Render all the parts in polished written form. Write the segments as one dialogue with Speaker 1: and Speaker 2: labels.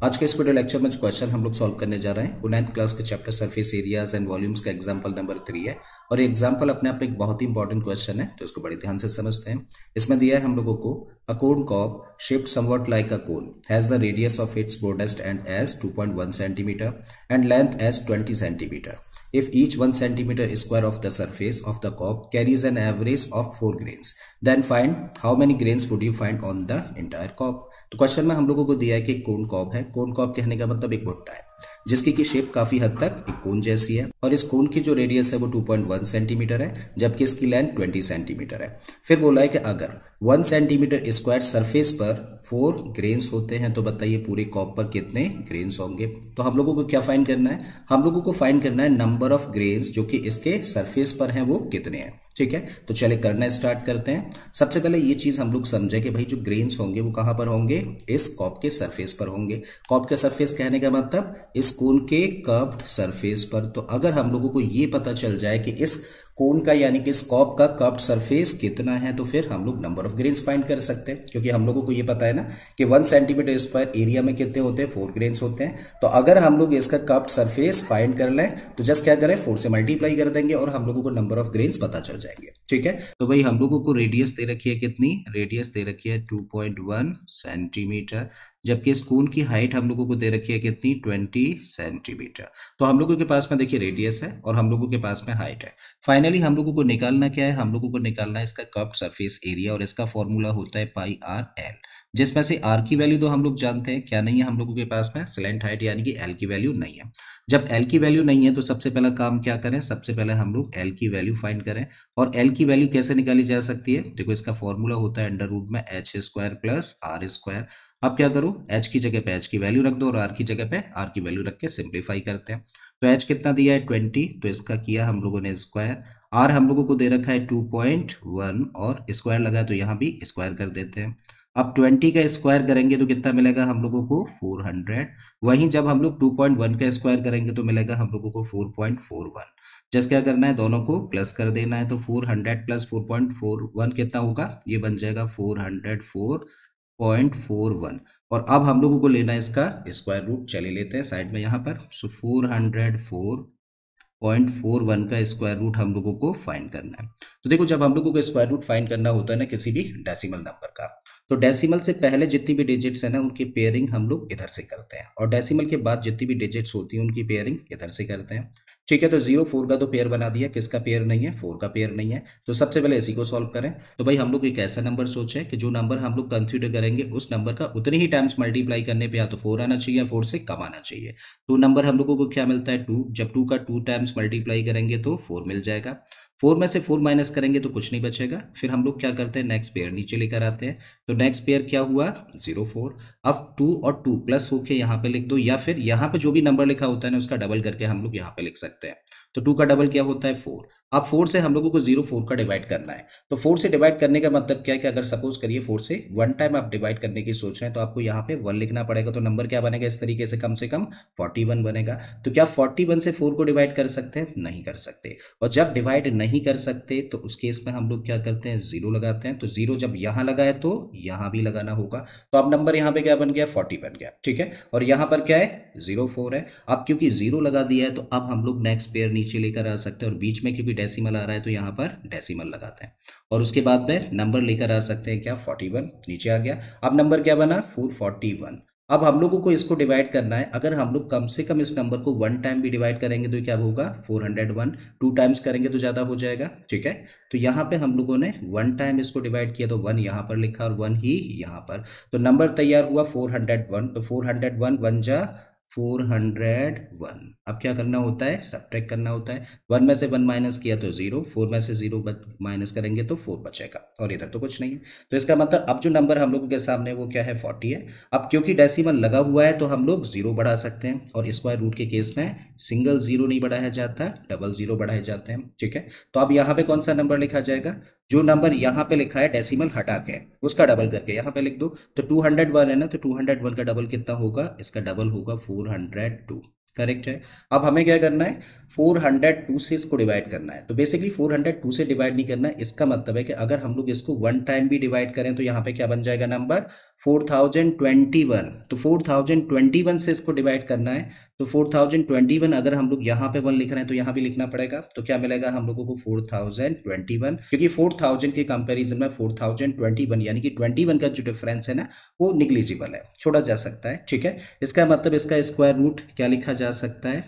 Speaker 1: आज के इस वीडियो लेक्चर में जो क्वेश्चन हम लोग सॉल्व करने जा रहे हैं वो 9th क्लास के chapter surface areas and volumes का एग्जांपल नंबर 3 है। और ये एग्जांपल अपने आप में एक बहुत ही इंपॉर्टेंट क्वेश्चन है, तो इसको बड़े ध्यान से समझते हैं। इसमें दिया है हम लोगों को अ कोन कॉर्ब shaped somewhat like a cone has the radius of its broadest end as 2.1 centimeter and length as 20 centimeter. If each 1 centimeter square of the surface of the cob carries an average of 4 grains, then find how many grains would you find on the entire cob. तो question में हम लोगों को दिया है कि कोन cob है। कोन cob कहने का मतलब एक भुट्टा है जिसकी की शेप काफी हद तक एक कोन जैसी है, और इस कोन की जो रेडियस है वो 2.1 सेंटीमीटर है, जबकि इसकी लेंथ 20 सेंटीमीटर है। फिर बोला है कि अगर 1 सेंटीमीटर स्क्वायर सरफेस पर 4 ग्रेन्स होते हैं तो बताइए पूरे कॉब पर कितने ग्रेन्स होंगे। तो हम लोगों को क्या फाइंड करना है, हम लोगों को फाइंड करना है नंबर ऑफ ग्रेन्स जो कि इसके सरफेस पर हैं वो कितने हैं। ठीक है, तो चले करना स्टार्ट करते हैं। सबसे पहले ये चीज हम लोग समझे कि भाई जो ग्रेन्स होंगे वो कहां पर होंगे, इस कॉब के सरफेस पर होंगे। कॉब के सरफेस कहने का मतलब इस कोन के कर्व्ड सरफेस पर। तो अगर हम लोगों को ये पता चल जाए कि इस कोन का यानी कि इस कॉब का कर्व्ड सरफेस कितना है, तो फिर हम लोग नंबर ऑफ ग्रेन्स फाइंड कर सकते हैं, क्योंकि हम लोगों को ये पता है ना कि 1 सेंटीमीटर स्क्वायर एरिया में कितने होते हैं, 4 ग्रेन्स होते हैं। तो अगर हम लोग इसका कर्व्ड सरफेस फाइंड कर लें तो जस्ट क्या करें, 4 से मल्टीप्लाई कर देंगे और हम लोगों को नंबर ऑफ ग्रेन्स पता चल जाएंगे। ठीक है, तो भाई हम लोगों को रेडियस दे रखी है कितनी, रेडियस दे रखी है 2.1 सेंटीमीटर, जबकि इस कोन की हाइट हम लोगों को दे रखी है कितनी, 20 सेंटीमीटर। तो हम लोगों के पास में देखिए रेडियस है और हम लोगों के पास में हाइट है। फाइनली हम लोगों को निकालना क्या है, हम लोगों को निकालना है इसका कर्व्ड सरफेस एरिया, और इसका फॉर्मूला होता है पाई आर एल, जिसमें से आर की वैल्यू तो हम लोग जानते हैं क्या नहीं है हम लोगों के पास में, स्लैंट हाइट, यानी कि एल की वैल्यू नहीं है। जब एल की वैल्यू नहीं है तो सबसे पहला काम क्या करें, सबसे पहले हम लोग एल की वैल्यू फाइंड करें। और एल की वैल्यू कैसे निकाली जा सकती है, देखो इसका फॉर्मूला होता है अंडर रूट में H square plus R square. अब क्या करो, एच की जगह पे एच की वैल्यू रख दो और आर की जगह पे आर की वैल्यू रख के सिंप्लीफाई करते हैं। तो एच कितना दिया है 20, तो इसका किया हम लोगों ने स्क्वायर। आर हम लोगों को दे रखा है 2.1 और स्क्वायर लगा तो यहाँ भी स्क्वायर कर देते हैं। अब 20 का स्क्वायर करेंगे तो कितना मिलेगा हम लोगों को, 400। वहीं जब हम लोग 2.1 का स्क्वायर करेंगे तो मिलेगा हम लोगों को 4.41। जस्ट क्या करना है, दोनों को प्लस कर देना है। तो 400 प्लस 4.41 कितना होगा, ये बन जाएगा 404.41। और अब हम लोगों को लेना है इसका स्क्वायर रूट, चले लेते हैं साइड में यहाँ पर। सो 404.41 का स्क्वायर रूट हम लोगों को फाइंड करना है। तो देखो जब हम लोगों को स्क्वायर रूट फाइंड करना होता है ना किसी भी डेसिमल नंबर का, तो डेसिमल से पहले जितनी भी डिजिट्स है ना उनकी पेयरिंग हम लोग इधर से करते हैं, और डेसिमल के बाद जितनी भी डिजिट्स होती हैं उनकी पेयरिंग इधर से करते हैं। ठीक है, तो 0 4 का तो पेयर बना दिया, किसका पेयर नहीं है, 4 का पेयर नहीं है। तो सबसे पहले इसी को सॉल्व करें। तो भाई हम लोग एक ऐसा नंबर सोचें कि जो नंबर हम लोग कंसीडर करेंगे उस नंबर का उतने ही टाइम्स मल्टीप्लाई करने पे या तो 4 आना चाहिए या 4 से कम आना चाहिए। तो नंबर हम लोगों को क्या मिलता है, 2। जब 2 का 2 टाइम्स मल्टीप्लाई करेंगे तो 4 मिल जाएगा। 4 में से 4 माइनस करेंगे तो कुछ नहीं बचेगा। फिर हम लोग क्या करते हैं, नेक्स्ट पेयर नीचे लेकर आते हैं। तो नेक्स्ट पेयर क्या हुआ, 0 4। अब 2 और 2 प्लस होके यहाँ पे लिख दो, या फिर यहाँ पे जो भी नंबर लिखा होता है ना उसका डबल करके हम लोग यहाँ पे लिख सकते हैं। तो 2 का डबल क्या होता है, 4। अब 4 से हम लोगों को 0 4 का डिवाइड करना है। तो 4 से डिवाइड करने का मतलब क्या है कि अगर सपोज करिए 4 से 1 टाइम आप डिवाइड करने की सोच रहे हैं तो आपको यहाँ पे 1 लिखना पड़ेगा। तो नंबर क्या बनेगा इस तरीके से कम 41 बनेगा। तो क्या 41 से 4 को डिवाइड कर सकते हैं, नहीं कर सकते। और जब डिवाइड नहीं कर सकते तो उस केस में हम लोग क्या करते हैं, 0 लगाते हैं। तो 0 जब यहाँ लगा है तो यहाँ भी लगाना होगा। तो अब नंबर यहाँ पे क्या बन गया, 40 बन गया। ठीक है, और यहाँ पर क्या है, 0 4 है। अब क्योंकि 0 लगा दिया है तो अब हम लोग नेक्स्ट पेयर नीचे लेकर आ सकते हैं, और बीच में क्योंकि डेसिमल आ रहा है तो यहाँ पर डेसिमल लगाते हैं, और उसके बाद में नंबर लेकर आ सकते हैं क्या, 41 नीचे आ गया। अब नंबर क्या बना, 441। अब हम लोगों को इसको डिवाइड करना है। अगर हम लोग कम से कम इस नंबर को 1 टाइम भी डिवाइड करेंगे तो क्या होगा, 401। 2 टाइम्स करेंगे तो ज्यादा हो जाएगा। ठीक है, तो यहाँ पे हम लोगों ने 1 टाइम इसको डिवाइड किया तो 1 यहाँ पर लिखा और 1 ही यहाँ पर। तो नंबर तैयार हुआ 401। तो 401 1 जा 401। अब क्या करना होता है, सब्ट्रैक्ट करना होता है। 1 में से 1 माइनस किया तो 0, 4 में से 0 माइनस करेंगे तो 4 बचेगा, और इधर तो कुछ नहीं है। तो इसका मतलब अब जो नंबर हम लोगों के सामने वो क्या है, 40 है। अब क्योंकि डेसिमल लगा हुआ है तो हम लोग 0 बढ़ा सकते हैं, और स्क्वायर रूट के केस में सिंगल 0 नहीं बढ़ाया जाता, डबल 0 बढ़ाए जाते हैं। ठीक है, तो अब यहाँ पे कौन सा नंबर लिखा जाएगा, जो नंबर यहाँ पे लिखा है डेसिमल हटा के उसका डबल करके यहाँ पे लिख दो। तो 201 है ना, तो 201 का डबल कितना होगा, इसका डबल होगा 402। करेक्ट है। अब हमें क्या करना है, 402 से इसको डिवाइड करना है। तो बेसिकली 402 से डिवाइड नहीं करना है, इसका मतलब है कि अगर हम लोग इसको 1 टाइम भी डिवाइड करें तो यहाँ पे क्या बन जाएगा नंबर, 4021, तो 4021 से इसको डिवाइड करना है। तो 4021 अगर हम लोग यहाँ पे 1 लिख रहे हैं तो यहाँ भी लिखना पड़ेगा। तो क्या मिलेगा हम लोगों को 4021, क्योंकि 4000 के कंपैरिजन में 4021 यानी कि 21 का जो डिफरेंस है ना वो निग्लिजिबल है, छोड़ा जा सकता है। ठीक है, इसका मतलब इसका स्क्वायर रूट क्या लिखा जा सकता है,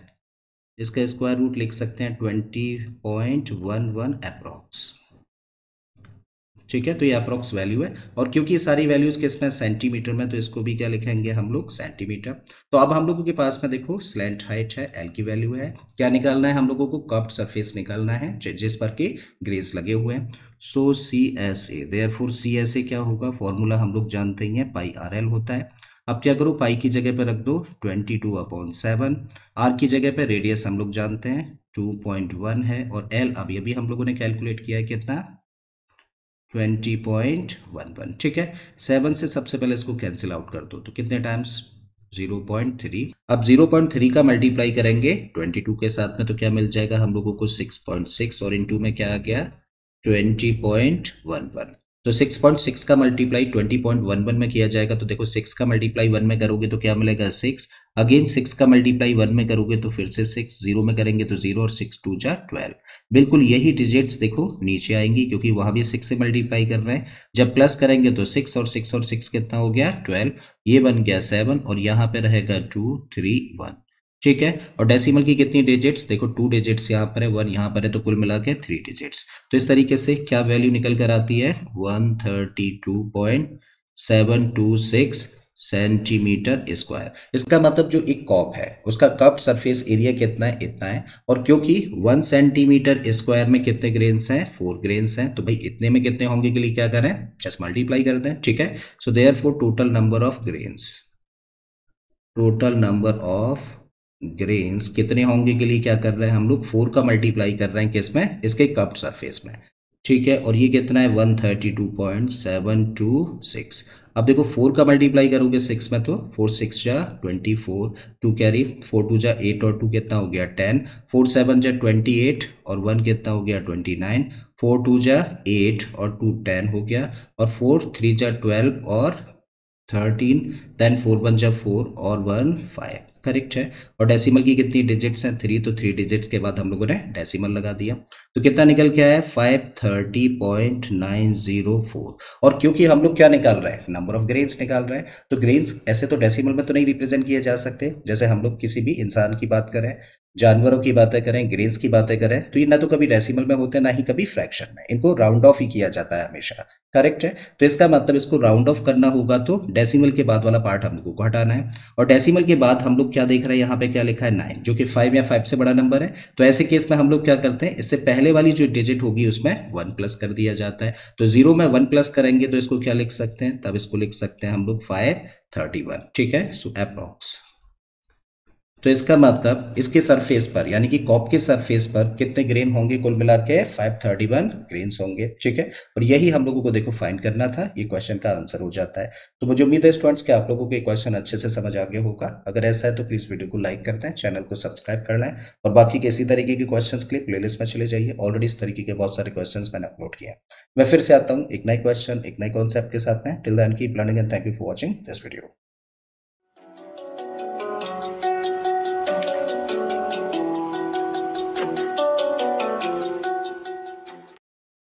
Speaker 1: इसका स्क्वायर रूट लिख सकते हैं 20.11 अप्रॉक्स। ठीक है, तो ये अप्रोक्स वैल्यू है, और क्योंकि सारी वैल्यूज किसमें सेंटीमीटर में, तो इसको भी क्या लिखेंगे हम लोग सेंटीमीटर। तो अब हम लोगों के पास में देखो स्लैंट हाइट है, एल की वैल्यू है, क्या निकालना है हम लोगों को, कर्व्ड सरफेस निकालना है जिस पर के ग्रेस लगे हुए हैं। So C S A, therefore C S A क्या होगा, फॉर्मूला हम लोग जानते ही हैं, पाई आर एल होता है। अब क्या करो, पाई की जगह पे रख दो 22/7, आर की जगह पे रेडियस हम लोग जानते हैं 2.1 है, और एल अभी अभी हम लोगों ने कैलकुलेट किया है कितना 20.11। ठीक है, 7 से सबसे पहले इसको कैंसिल आउट कर दो, तो कितने टाइम्स 0.3। अब 0.3 का मल्टीप्लाई करेंगे 22 के साथ में तो क्या मिल जाएगा हम लोगों को 6.6, और इनटू में क्या आ गया 20.11। तो 6.6 का मल्टीप्लाई 20.11 में किया जाएगा, तो देखो 6 का मल्टीप्लाई 1 में करोगे तो क्या मिलेगा 6, अगेन 6 का मल्टीप्लाई 1 में करोगे तो फिर से 6, 0 में करेंगे तो 0, और 6 2 जा 12। बिल्कुल यही डिजिट्स देखो नीचे आएंगी, क्योंकि वहां भी 6 से मल्टीप्लाई कर रहे हैं। जब प्लस करेंगे तो 6 और 6 और 6 कितना हो गया 12, ये बन गया 7, और यहाँ पे रहेगा 2 3 1। ठीक है, और डेसिमल की कितनी डिजिट्स, देखो 2 डिजिट्स यहाँ पर है, 1 यहाँ पर है, तो कुल मिला के 3 डिजिट्स। तो इस तरीके से क्या वैल्यू निकल कर आती है 132.726 सेंटीमीटर स्क्वायर। इसका मतलब जो एक कॉप है उसका कर्व्ड सरफेस एरिया कितना है, इतना है, और क्योंकि 1 सेंटीमीटर स्क्वायर में कितने ग्रेन्स हैं 4 ग्रेन्स हैं, तो भाई इतने में कितने होंगे के लिए क्या करें, जस्ट मल्टीप्लाई कर दें। ठीक है, so therefore total number of grains, total number of grains कितने होंगे के लिए क्या कर रहे हैं हम लोग 4 का मल्टीप्लाई कर रहे हैं किसमें, इसके कर्व्ड सरफेस में। ठीक है, और ये कितना है 132.726। अब देखो 4 का मल्टीप्लाई करोगे 6 में तो 4 6 जा 24, 2 कैरी 4 2 जा 8, और 2 कितना हो गया 10, 4 7 जा 28, और 1 कितना हो गया 29, 4 2 जा 8, और 2 10 हो गया, और 4 3 जा 12, और 13, देन 4 1 जा 4, और 1 5, करेक्ट है। और डेसिमल की कितनी डिजिट्स हैं 3, तो 3 डिजिट्स के बाद हम लोगों ने डेसिमल लगा दिया, तो कितना निकल के आया 530.904। और क्योंकि हम लोग क्या निकाल रहे हैं, नंबर ऑफ ग्रेन्स निकाल रहे हैं, तो ग्रेन्स ऐसे तो डेसिमल में तो नहीं रिप्रेजेंट किए जा सकते। जैसे हम लोग किसी भी इंसान की बात करें, जानवरों की बातें करें, ग्रेन्स की बातें करें, तो ये ना तो कभी डेसिमल में होते हैं ना ही कभी फ्रैक्शन में, इनको राउंड ऑफ ही किया जाता है हमेशा, करेक्ट है। तो इसका मतलब इसको राउंड ऑफ करना होगा तो डेसिमल के बाद वाला पार्ट हम लोगों को हटाना है, और डेसिमल के बाद हम लोग क्या देख रहे हैं यहाँ पे क्या लिखा है 9, जो कि 5 या 5 से बड़ा नंबर है। तो ऐसे केस में हम लोग क्या करते हैं, इससे पहले वाली जो डिजिट होगी उसमें 1 प्लस कर दिया जाता है। तो 0 में 1 प्लस करेंगे तो इसको क्या लिख सकते हैं, तब इसको लिख सकते हैं हम लोग 531। ठीक है, सो अप्रॉक्स। तो इसका मतलब इसके सरफेस पर यानी कि कॉप के सरफेस पर कितने ग्रेन होंगे, कुल मिला के 531 ग्रेन्स होंगे। ठीक है, और यही हम लोगों को देखो फाइंड करना था, ये क्वेश्चन का आंसर हो जाता है। तो मुझे उम्मीद है स्टूडेंट्स कि आप लोगों को ये क्वेश्चन अच्छे से समझ आ गया होगा। अगर ऐसा है तो प्लीज वीडियो को लाइक कर दें, चैनल को सब्सक्राइब कर लें, और बाकी के इसी तरीके के क्वेश्चन के लिए प्लेलिस्ट में चले जाइए। ऑलरेडी इस तरीके के बहुत सारे क्वेश्चन मैंने अपलोड किए हैं। मैं फिर से आता हूँ एक नए क्वेश्चन एक नए कॉन्सेप्ट के साथ में। Till then keep learning and thank you for watching this video.